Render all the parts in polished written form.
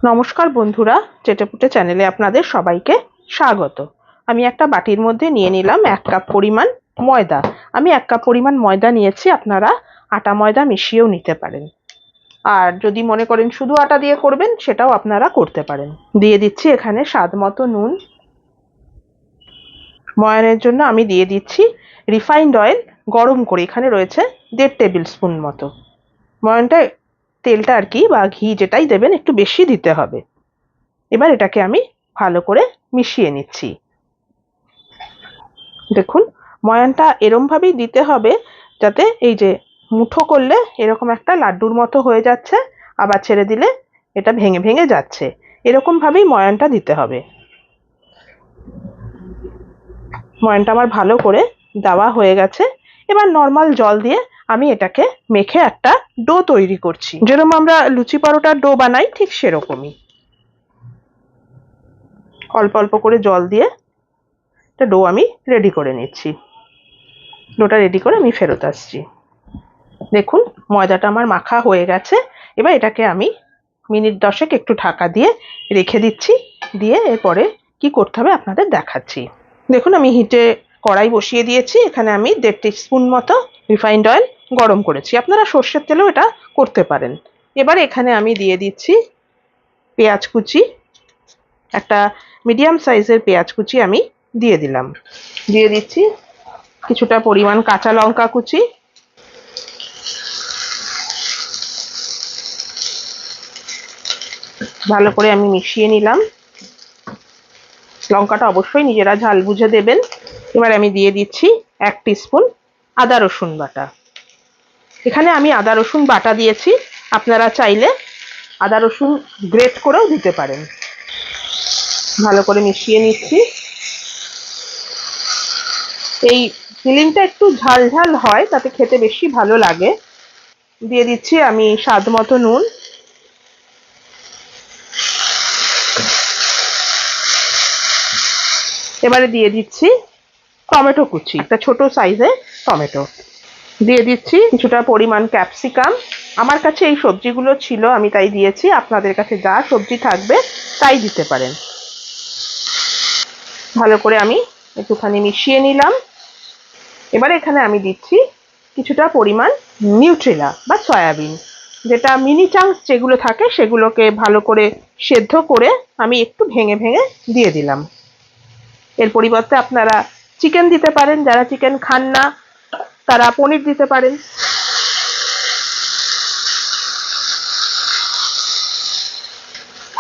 নমস্কার বন্ধুরা, চেটেপুটে চ্যানেলে আপনাদের সবাইকে স্বাগত। আমি একটা বাটির মধ্যে নিয়ে নিলাম 1 কাপ পরিমাণ ময়দা। আমি 1 কাপ পরিমাণ ময়দা নিয়েছি, আপনারা আটা ময়দা মিশিয়েও নিতে পারেন। আর যদি মনে করেন শুধু আটা দিয়ে করবেন সেটাও আপনারা করতে পারেন। দিয়ে দিচ্ছি এখানে স্বাদ মতো নুন। ময়ানের জন্য আমি দিয়ে দিচ্ছি রিফাইন্ড অয়েল গরম করে, এখানে রয়েছে 1.5 টেবিল স্পুন মতো। ময়ানটা তেলটা আর কি বা ঘি যেটাই দেবেন একটু বেশি দিতে হবে। এবার এটাকে আমি ভালো করে মিশিয়ে নিচ্ছি। দেখুন, ময়ানটা এরম ভাবেই দিতে হবে যাতে এই যে মুঠো করলে এরকম একটা লাড্ডুর মতো হয়ে যাচ্ছে, আবার ছেড়ে দিলে এটা ভেঙে ভেঙে যাচ্ছে, এরকম ভাবেই ময়ানটা দিতে হবে। ময়ানটা আমার ভালো করে দেওয়া হয়ে গেছে। এবার নর্মাল জল দিয়ে আমি এটাকে মেখে একটা ডো তৈরি করছি, যেরকম আমরা লুচি পরোটার ডো বানাই ঠিক সেরকমই। অল্প অল্প করে জল দিয়ে একটা ডো আমি রেডি করে নিচ্ছি। ডোটা রেডি করে আমি ফেরত আসছি। দেখুন, ময়দাটা আমার মাখা হয়ে গেছে। এবার এটাকে আমি মিনিট 10 একটু ঢাকা দিয়ে রেখে দিচ্ছি। দিয়ে এরপরে কি করতে হবে আপনাদের দেখাচ্ছি। দেখুন, আমি হিটে কড়াই বসিয়ে দিয়েছি। এখানে আমি 1.5 টিস্পুন মতো রিফাইন্ড অয়েল গরম করেছি, আপনারা সর্ষের তেলেও এটা করতে পারেন। এবার এখানে আমি দিয়ে দিচ্ছি পেঁয়াজ কুচি। একটা মিডিয়াম সাইজের পেঁয়াজ কুচি আমি দিয়ে দিলাম। দিয়ে দিচ্ছি কিছুটা পরিমাণ কাঁচা লঙ্কা কুচি। ভালো করে আমি মিশিয়ে নিলাম। লঙ্কাটা অবশ্যই নিজেরা ঝাল বুঝে দেবেন। এবার আমি দিয়ে দিচ্ছি 1 টিস্পুন আদা রসুন বাটা। এখানে আমি আদা রসুন বাটা দিয়েছি, আপনারা চাইলে আদা রসুন গ্রেট করেও দিতে পারেন। ভালো করে মিশিয়ে নিচ্ছি। এই ফিলিংটা একটু ঝাল ঝাল হয়, তাতে খেতে বেশি ভালো লাগে। দিয়ে দিচ্ছি আমি স্বাদ মতো নুন। এবারে দিয়ে দিচ্ছি টমেটো কুচি, একটা ছোট সাইজের টমেটো। দিয়ে দিচ্ছি কিছুটা পরিমাণ ক্যাপসিকাম। আমার কাছে এই সবজিগুলো ছিল, আমি তাই দিয়েছি। আপনাদের কাছে যা সবজি থাকবে তাই দিতে পারেন। ভালো করে আমি একটুখানি মিশিয়ে নিলাম। এবার এখানে আমি দিচ্ছি কিছুটা পরিমাণ নিউট্রেলা বা সয়াবিন, যেটা মিনি চাংস যেগুলো থাকে সেগুলোকে ভালো করে সেদ্ধ করে আমি একটু ভেঙে ভেঙে দিয়ে দিলাম। এর পরিবর্তে আপনারা চিকেন দিতে পারেন, যারা চিকেন খান না তারা পনির দিতে পারেন।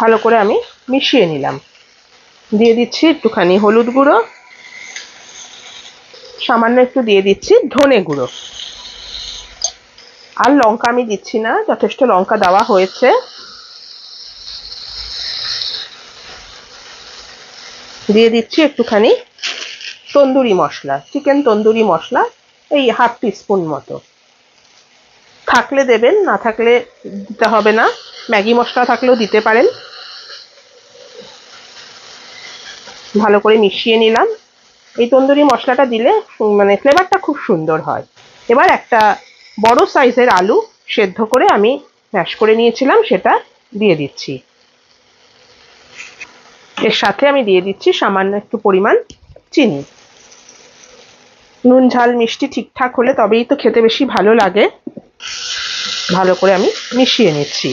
ভালো করে আমি মিশিয়ে নিলাম। দিয়ে দিচ্ছি একটুখানি হলুদ গুঁড়ো, সামান্য একটু দিয়ে দিচ্ছি ধনে গুঁড়ো। আর লঙ্কা আমি দিচ্ছি না, যথেষ্ট লঙ্কা দেওয়া হয়েছে। দিয়ে দিচ্ছি একটুখানি তন্দুরি মশলা, চিকেন তন্দুরি মশলা, এই 1/2 টিস্পুন মতো। থাকলে দেবেন, না থাকলে দিতে হবে না। ম্যাগি মশলা থাকলেও দিতে পারেন। ভালো করে মিশিয়ে নিলাম। এই তন্দুরি মশলাটা দিলে মানে ফ্লেভারটা খুব সুন্দর হয়। এবার একটা বড় সাইজের আলু সেদ্ধ করে আমি ম্যাশ করে নিয়েছিলাম, সেটা দিয়ে দিচ্ছি। এর সাথে আমি দিয়ে দিচ্ছি সামান্য একটু পরিমাণ চিনি। নুন ঝাল মিষ্টি ঠিকঠাক হলে তবেই তো খেতে বেশি ভালো লাগে। ভালো করে আমি মিশিয়ে নিচ্ছি।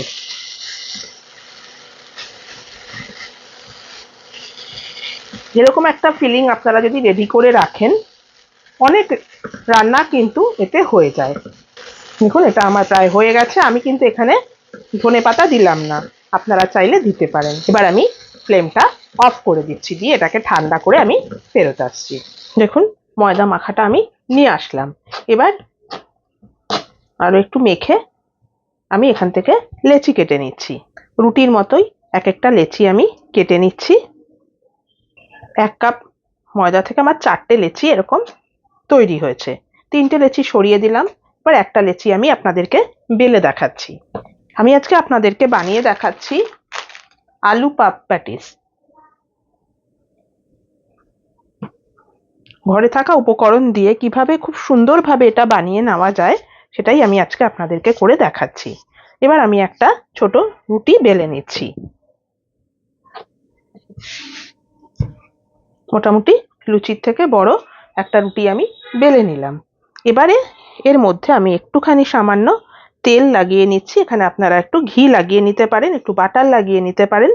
এরকম একটা ফিলিং আপনারা যদি রেডি করে রাখেন, অনেক রান্না কিন্তু এতে হয়ে যায়। দেখুন, এটা আমার প্রায় হয়ে গেছে। আমি কিন্তু এখানে ধনেপাতা দিলাম না, আপনারা চাইলে দিতে পারেন। এবার আমি ফ্লেমটা অফ করে দিচ্ছি, দিয়ে এটাকে ঠান্ডা করে আমি ফেরত আসছি। দেখুন, ময়দা মাখাটা আমি নিয়ে আসলাম। এবার আরো একটু মেখে আমি এখান থেকে লেচি কেটে নিচ্ছি। রুটির মতোই এক একটা লেচি আমি কেটে নিচ্ছি। 1 কাপ ময়দা থেকে আমার 4টে লেচি এরকম তৈরি হয়েছে। 3টে লেচি সরিয়ে দিলাম। এবার একটা লেচি আমি আপনাদেরকে বেলে দেখাচ্ছি। আমি আজকে আপনাদেরকে বানিয়ে দেখাচ্ছি আলু পাপ প্যাটিস। ঘরে থাকা উপকরণ দিয়ে কিভাবে খুব সুন্দরভাবে এটা বানিয়ে নেওয়া যায় সেটাই আমি আজকে আপনাদেরকে করে দেখাচ্ছি। এবার আমি একটা ছোট রুটি বেলে নিচ্ছি। মোটামুটি লুচির থেকে বড় একটা রুটি আমি বেলে নিলাম। এবারে এর মধ্যে আমি একটুখানি সামান্য তেল লাগিয়ে নিচ্ছি। এখানে আপনারা একটু ঘি লাগিয়ে নিতে পারেন, একটু বাটার লাগিয়ে নিতে পারেন।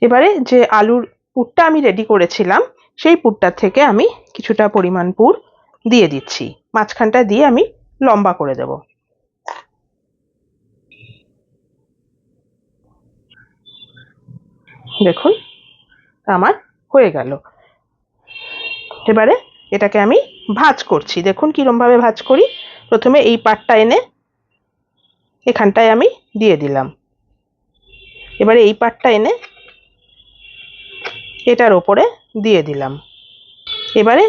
এবারে যে আলুর পুরটা আমি রেডি করেছিলাম সেই পুরটার থেকে আমি কিছুটা পরিমাণ পুর দিয়ে দিচ্ছি। মাঝখানটা দিয়ে আমি লম্বা করে দেব। দেখুন আমার হয়ে গেল। এবারে এটাকে আমি ভাঁজ করছি। দেখুন কিরম ভাবে ভাঁজ করি। প্রথমে এই পাটটা এনে এখানটায় আমি দিয়ে দিলাম। এবারে এই পাটটা এনে এটার ওপরে দিয়ে দিলাম। এবারে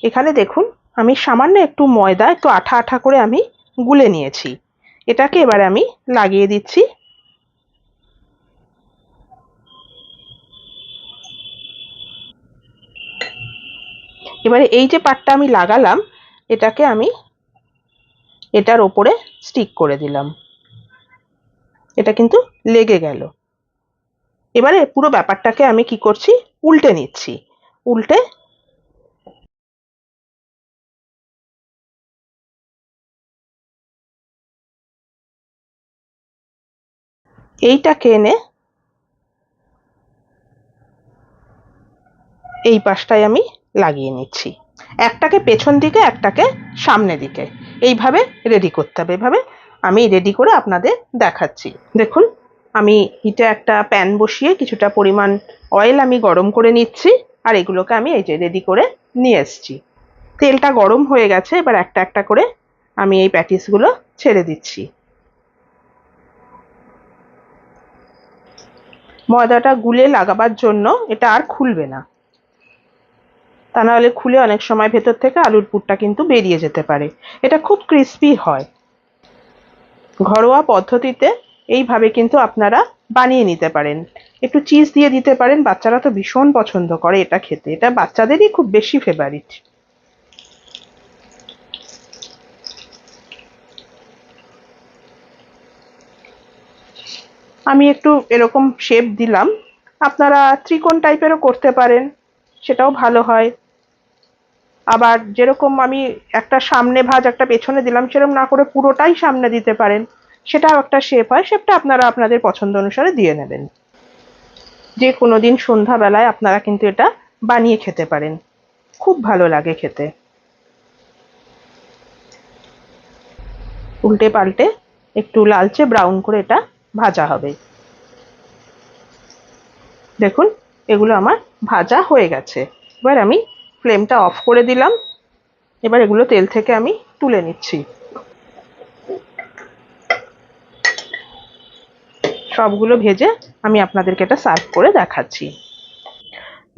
এখানে দেখুন আমি সামান্য একটু ময়দা একটু আঠা আঠা করে আমি গুলে নিয়েছি। এটাকে এবারে আমি লাগিয়ে দিচ্ছি। এবারে এই যে পাটটা আমি লাগালাম এটাকে আমি এটার ওপরে স্টিক করে দিলাম। এটা কিন্তু লেগে গেল। এবারে পুরো ব্যাপারটাকে আমি কি করছি, উল্টে নিচ্ছি। উল্টে এইটাকে এনে এই পাশটায় আমি লাগিয়ে নিচ্ছি। একটাকে পেছন দিকে একটাকে সামনে দিকে এইভাবে রেডি করতে হবে। এভাবে আমি রেডি করে আপনাদের দেখাচ্ছি। দেখুন আমি হিটে একটা প্যান বসিয়ে কিছুটা পরিমাণ অয়েল আমি গরম করে নিচ্ছি। আর এগুলোকে আমি এই যে রেডি করে নিয়ে এসছি। তেলটা গরম হয়ে গেছে। এবার একটা একটা করে আমি এই প্যাটিসগুলো ছেড়ে দিচ্ছি। ময়দাটা গুলে লাগাবার জন্য এটা আর খুলবে না, তা নাহলে খুলে অনেক সময় ভেতর থেকে আলুর পুরটা কিন্তু বেরিয়ে যেতে পারে। এটা খুব ক্রিস্পি হয়। ঘরোয়া পদ্ধতিতে এইভাবে কিন্তু আপনারা বানিয়ে নিতে পারেন। একটু চিজ দিয়ে দিতে পারেন, বাচ্চারা তো ভীষণ পছন্দ করে এটা খেতে। এটা বাচ্চাদেরই খুব বেশি ফেভারিট। আমি একটু এরকম শেপ দিলাম। আপনারা ত্রিকোণ টাইপেরও করতে পারেন, সেটাও ভালো হয়। আবার যেরকম আমি একটা সামনে ভাঁজ একটা পেছনে দিলাম সেরকম না করে পুরোটাই সামনে দিতে পারেন, সেটাও একটা শেপ হয়। শেপটা আপনারা আপনাদের পছন্দ অনুসারে দিয়ে নেবেন। যে কোনো দিন সন্ধ্যাবেলায় আপনারা কিন্তু এটা বানিয়ে খেতে পারেন, খুব ভালো লাগে খেতে। উল্টে পাল্টে একটু লালচে ব্রাউন করে এটা ভাজা হবে। দেখুন এগুলো আমার ভাজা হয়ে গেছে। এবার আমি ফ্লেমটা অফ করে দিলাম। এবার এগুলো তেল থেকে আমি তুলে নিচ্ছি। সবগুলো ভেজে আমি আপনাদেরকে এটা সার্ভ করে দেখাচ্ছি।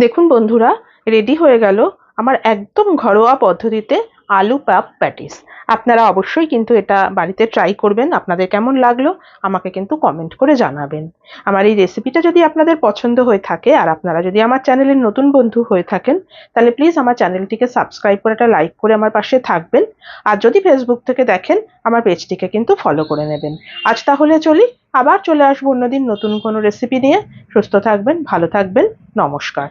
দেখুন বন্ধুরা, রেডি হয়ে গেল আমার একদম ঘরোয়া পদ্ধতিতে আলু পাপ প্যাটিস। আপনারা অবশ্যই কিন্তু এটা বাড়িতে ট্রাই করবেন। আপনাদের কেমন লাগলো আমাকে কিন্তু কমেন্ট করে জানাবেন। আমার এই রেসিপিটা যদি আপনাদের পছন্দ হয়ে থাকে আর আপনারা যদি আমার চ্যানেলের নতুন বন্ধু হয়ে থাকেন তাহলে প্লিজ আমার চ্যানেলটিকে সাবস্ক্রাইব করে একটা লাইক করে আমার পাশে থাকবেন। আর যদি ফেসবুক থেকে দেখেন আমার পেজটিকে কিন্তু ফলো করে নেবেন। আজ তাহলে চলি, আবার চলে আসবো অন্যদিন নতুন কোনো রেসিপি নিয়ে। সুস্থ থাকবেন, ভালো থাকবেন। নমস্কার।